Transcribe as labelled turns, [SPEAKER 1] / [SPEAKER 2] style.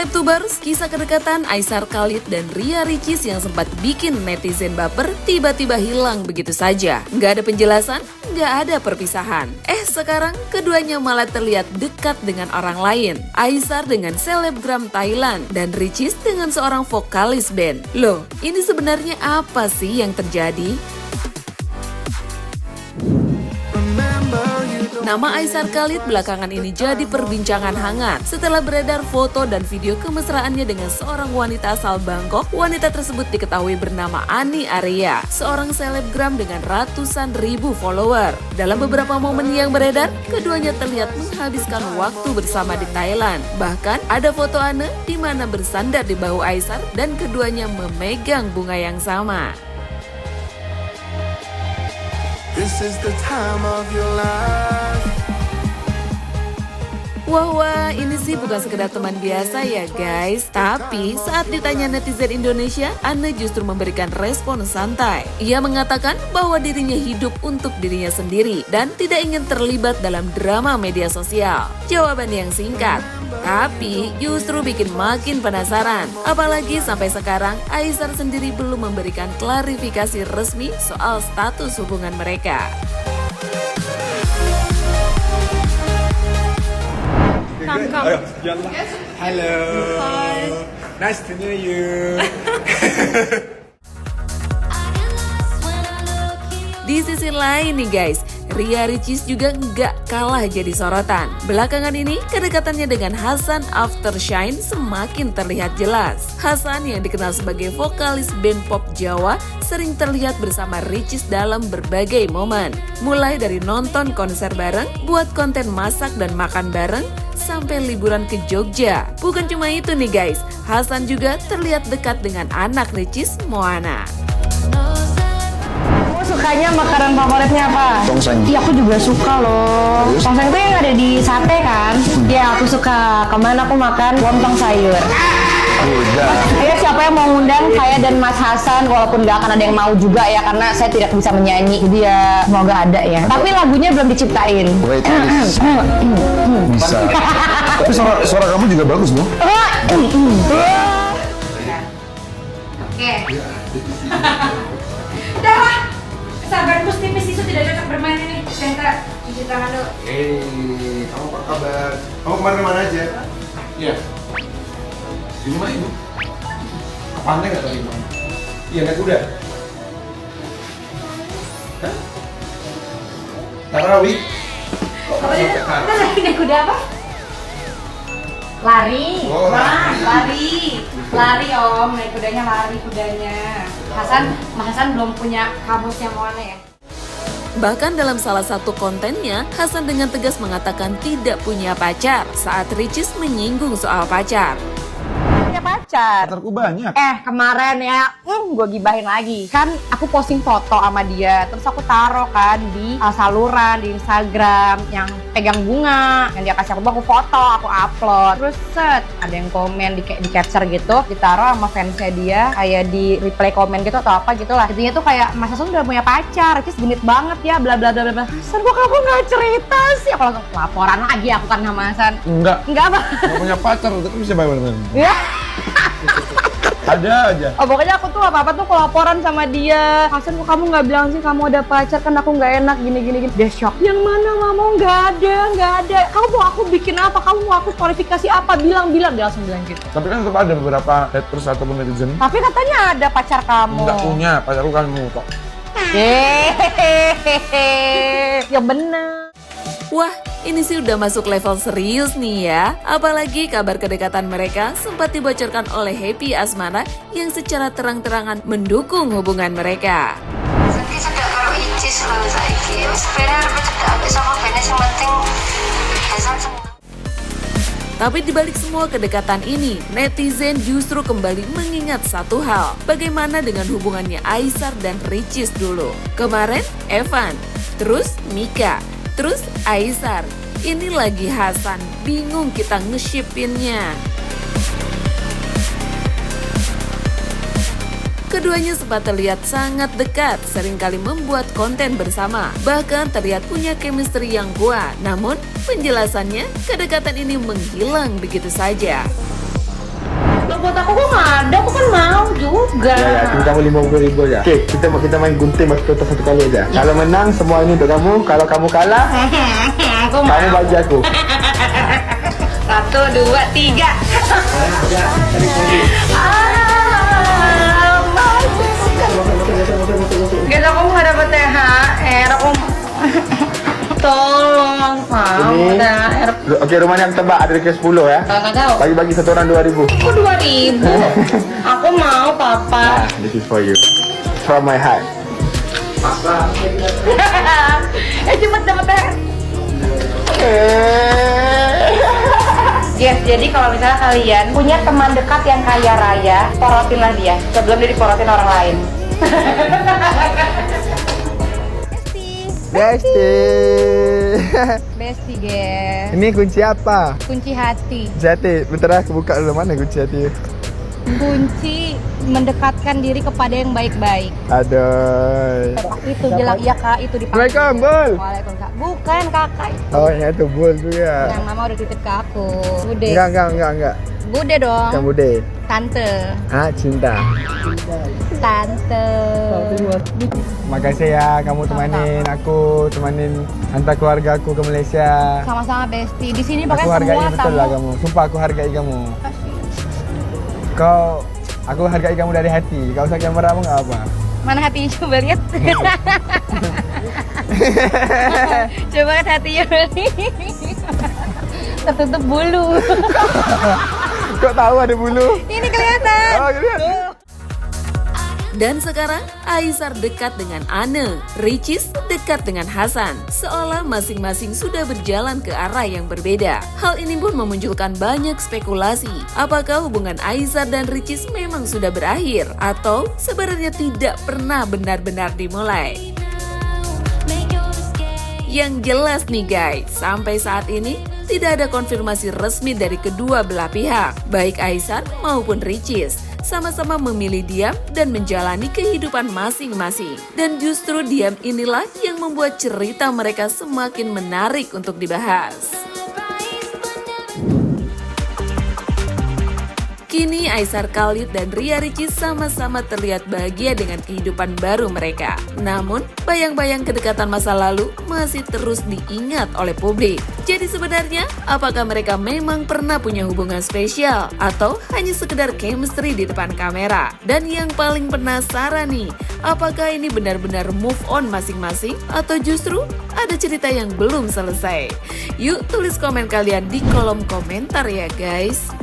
[SPEAKER 1] Selebtubers, kisah kedekatan Aisar Khalid dan Ria Ricis yang sempat bikin netizen baper tiba-tiba hilang begitu saja. Nggak ada penjelasan, nggak ada perpisahan. Sekarang keduanya malah terlihat dekat dengan orang lain. Aisar dengan selebgram Thailand dan Ricis dengan seorang vokalis band. Loh, ini sebenarnya apa sih yang terjadi? Nama Aisar Khalid belakangan ini jadi perbincangan hangat setelah beredar foto dan video kemesraannya dengan seorang wanita asal Bangkok. Wanita tersebut diketahui bernama Ani Arya, seorang selebgram dengan ratusan ribu follower. Dalam beberapa momen yang beredar, keduanya terlihat menghabiskan waktu bersama di Thailand. Bahkan ada foto Ane di mana bersandar di bahu Aisar dan keduanya memegang bunga yang sama.
[SPEAKER 2] This is the time of your life.
[SPEAKER 1] Wah, ini sih bukan sekedar teman biasa ya guys. Tapi saat ditanya netizen Indonesia, Ane justru memberikan respon santai. Ia mengatakan bahwa dirinya hidup untuk dirinya sendiri dan tidak ingin terlibat dalam drama media sosial. Jawaban yang singkat, tapi justru bikin makin penasaran. Apalagi sampai sekarang Aisar sendiri belum memberikan klarifikasi resmi soal status hubungan mereka.
[SPEAKER 3] Come.
[SPEAKER 4] Ayo, jalan. Halo.
[SPEAKER 3] Hi.
[SPEAKER 4] Nice to know you.
[SPEAKER 1] Di sisi lain nih guys, Ria Ricis juga nggak kalah jadi sorotan. Belakangan ini, kedekatannya dengan Hasan Aftershine semakin terlihat jelas. Hasan yang dikenal sebagai vokalis band pop Jawa sering terlihat bersama Ricis dalam berbagai momen. Mulai dari nonton konser bareng, buat konten masak dan makan bareng, sampai liburan ke Jogja. Bukan cuma itu nih guys, Hasan juga terlihat dekat dengan anak Ricis, Moana.
[SPEAKER 3] Sukanya makanan favoritnya apa?
[SPEAKER 5] Tongseng.
[SPEAKER 3] Iya, aku juga suka loh. Tongseng itu yang ada di sate kan? Iya, aku suka. Kemana aku makan lontong sayur.
[SPEAKER 5] Udah.
[SPEAKER 3] Ayo, siapa yang mau ngundang saya dan Mas Hasan? Walaupun nggak akan ada yang mau juga ya, karena saya tidak bisa menyanyi. Jadi ya semoga ada ya. Tapi lagunya belum diciptain.
[SPEAKER 5] Wait, bisa. Tapi suara kamu juga bagus loh.
[SPEAKER 6] Oke. Udah lah. Sabarku tipis itu tidak cocok bermain ini. Senta, cuci tangan dulu.
[SPEAKER 4] Hey, kamu apa kabar? Kamu kemana-mana aja? Iya. Di rumah ibu. Ke pantai nggak tadi bang? Iya, naik kuda. Hah? Tarawih?
[SPEAKER 6] Apa itu? Kita lagi naik kuda apa? Lari.
[SPEAKER 4] Oh,
[SPEAKER 6] Lari om, naik kudanya lari kudanya. Mas Hasan belum punya kamus yang mau aneh ya?
[SPEAKER 1] Bahkan dalam salah satu kontennya, Hasan dengan tegas mengatakan tidak punya pacar saat Ricis menyinggung soal pacar.
[SPEAKER 3] Punya pacar.
[SPEAKER 5] Pacarku banyak.
[SPEAKER 3] Kemarin ya, gue gibahin lagi. Kan aku posting foto sama dia, terus aku taruh kan di saluran, di Instagram, yang pegang bunga, yang dia kasih aku foto, aku upload. Terus set, ada yang komen di capture gitu, ditaruh sama fansnya dia, kayak di reply komen gitu atau apa gitu lah. Intinya tuh kayak, Mas Hasan udah punya pacar, Ricis genit banget ya, bla bla bla bla. Hasan, kok kamu gak cerita sih? Kalau laporan lagi aku kan sama Hasan.
[SPEAKER 5] Enggak.
[SPEAKER 3] Enggak apa?
[SPEAKER 5] Gak punya pacar, tapi bisa bayar-bayar.
[SPEAKER 3] Ya.
[SPEAKER 5] Ada aja.
[SPEAKER 3] Pokoknya aku tuh apa-apa tuh laporan sama dia. Hasan, kok kamu nggak bilang sih kamu ada pacar, kan aku nggak enak gini. Dia shock. Yang mana mama? Nggak ada. Kamu mau aku bikin apa? Kamu mau aku kualifikasi apa? Bilang. Dia langsung bilang gitu.
[SPEAKER 5] Tapi kan tetap ada beberapa haters ataupun netizen.
[SPEAKER 3] Tapi katanya ada pacar kamu.
[SPEAKER 5] Enggak punya, pacarku kamu kok.
[SPEAKER 3] Ya bener.
[SPEAKER 1] Wah, ini sih udah masuk level serius nih ya. Apalagi kabar kedekatan mereka sempat dibocorkan oleh Happy Asmara yang secara terang-terangan mendukung hubungan mereka.
[SPEAKER 7] Jadi sudah karo Icis loh saiki. Wis bener aku cedak ambek sapa bene sing penting Hasan seneng.
[SPEAKER 1] Tapi dibalik semua kedekatan ini, netizen justru kembali mengingat satu hal. Bagaimana dengan hubungannya Aisar dan Ricis dulu? Kemarin Evan, terus Mika, terus Aisar. Ini lagi Hasan, bingung kita nge-ship-innya. Keduanya sempat terlihat sangat dekat, seringkali membuat konten bersama. Bahkan terlihat punya chemistry yang kuat. Namun, penjelasannya, kedekatan ini menghilang begitu saja.
[SPEAKER 3] buat aku kok nggak ada, aku kan mau juga.
[SPEAKER 5] Ya, kita kamu 50.000 aja. Oke, kita main gunting mas kita satu kali aja. Kalau menang semua ini untuk kamu. Kalau kamu kalah,
[SPEAKER 3] Aku
[SPEAKER 5] kamu
[SPEAKER 3] mau.
[SPEAKER 5] bagi aku.
[SPEAKER 3] 1, 2, 3. Guys, aku nggak dapet THR. Aku tolong, Pak.
[SPEAKER 5] Ini.
[SPEAKER 3] THR.
[SPEAKER 5] Oke, rumahnya aku tebak ada ke 10 ya.
[SPEAKER 3] Nggak tahu.
[SPEAKER 5] Bagi-bagi satu orang 2.000.
[SPEAKER 3] Aku 2.000. Aku mau, Papa.
[SPEAKER 5] This is for you. From my heart.
[SPEAKER 3] Cepet dapet THR. Yes, jadi kalau misalnya kalian punya teman dekat yang kaya raya, porotinlah dia sebelum dia diporotin orang lain.
[SPEAKER 5] Besti.
[SPEAKER 3] Besti, guys.
[SPEAKER 5] Ini kunci apa?
[SPEAKER 3] Kunci hati.
[SPEAKER 5] Jati. Bentar aku buka dulu mana kunci hati.
[SPEAKER 3] Kunci mendekatkan diri kepada yang baik-baik.
[SPEAKER 5] Aduh.
[SPEAKER 3] Itu bilang iya kak, itu dipakai.
[SPEAKER 5] Assalamualaikum, Bul.
[SPEAKER 3] Waalaikumsalam. Bukan kakak.
[SPEAKER 5] Oh, yang itu Bul juga.
[SPEAKER 3] Yang mama udah titip ke aku. Bude.
[SPEAKER 5] Enggak.
[SPEAKER 3] Bude dong.
[SPEAKER 5] Yang bude.
[SPEAKER 3] Tante.
[SPEAKER 5] Ah, cinta.
[SPEAKER 3] Tante.
[SPEAKER 5] Makasih ya kamu temanin aku, temanin hantar keluarga aku ke Malaysia.
[SPEAKER 3] Sama-sama Besti. Di sini pakai
[SPEAKER 5] Aku hargai
[SPEAKER 3] semua
[SPEAKER 5] betul lah kamu. Sumpah aku hargai kamu. Aku hargai kamu dari hati. Kau usah kamera nggak apa.
[SPEAKER 3] Mana hatinya coba lihat. Coba lihat hatinya. Tertutup bulu.
[SPEAKER 5] Kok tahu ada bulu?
[SPEAKER 3] Ini kelihatan.
[SPEAKER 5] Oh, kelihatan.
[SPEAKER 1] Dan sekarang Aisar dekat dengan Anne, Ricis dekat dengan Hasan. Seolah masing-masing sudah berjalan ke arah yang berbeda. Hal ini pun memunculkan banyak spekulasi. Apakah hubungan Aisar dan Ricis memang sudah berakhir? Atau sebenarnya tidak pernah benar-benar dimulai? Yang jelas nih guys, sampai saat ini tidak ada konfirmasi resmi dari kedua belah pihak, baik Aisar maupun Ricis. Sama-sama memilih diam dan menjalani kehidupan masing-masing. Dan justru diam inilah yang membuat cerita mereka semakin menarik untuk dibahas. Kini Aisar Khalid dan Ria Ricis sama-sama terlihat bahagia dengan kehidupan baru mereka. Namun, bayang-bayang kedekatan masa lalu masih terus diingat oleh publik. Jadi sebenarnya, apakah mereka memang pernah punya hubungan spesial? Atau hanya sekedar chemistry di depan kamera? Dan yang paling penasaran nih, apakah ini benar-benar move on masing-masing? Atau justru ada cerita yang belum selesai? Yuk tulis komen kalian di kolom komentar ya guys.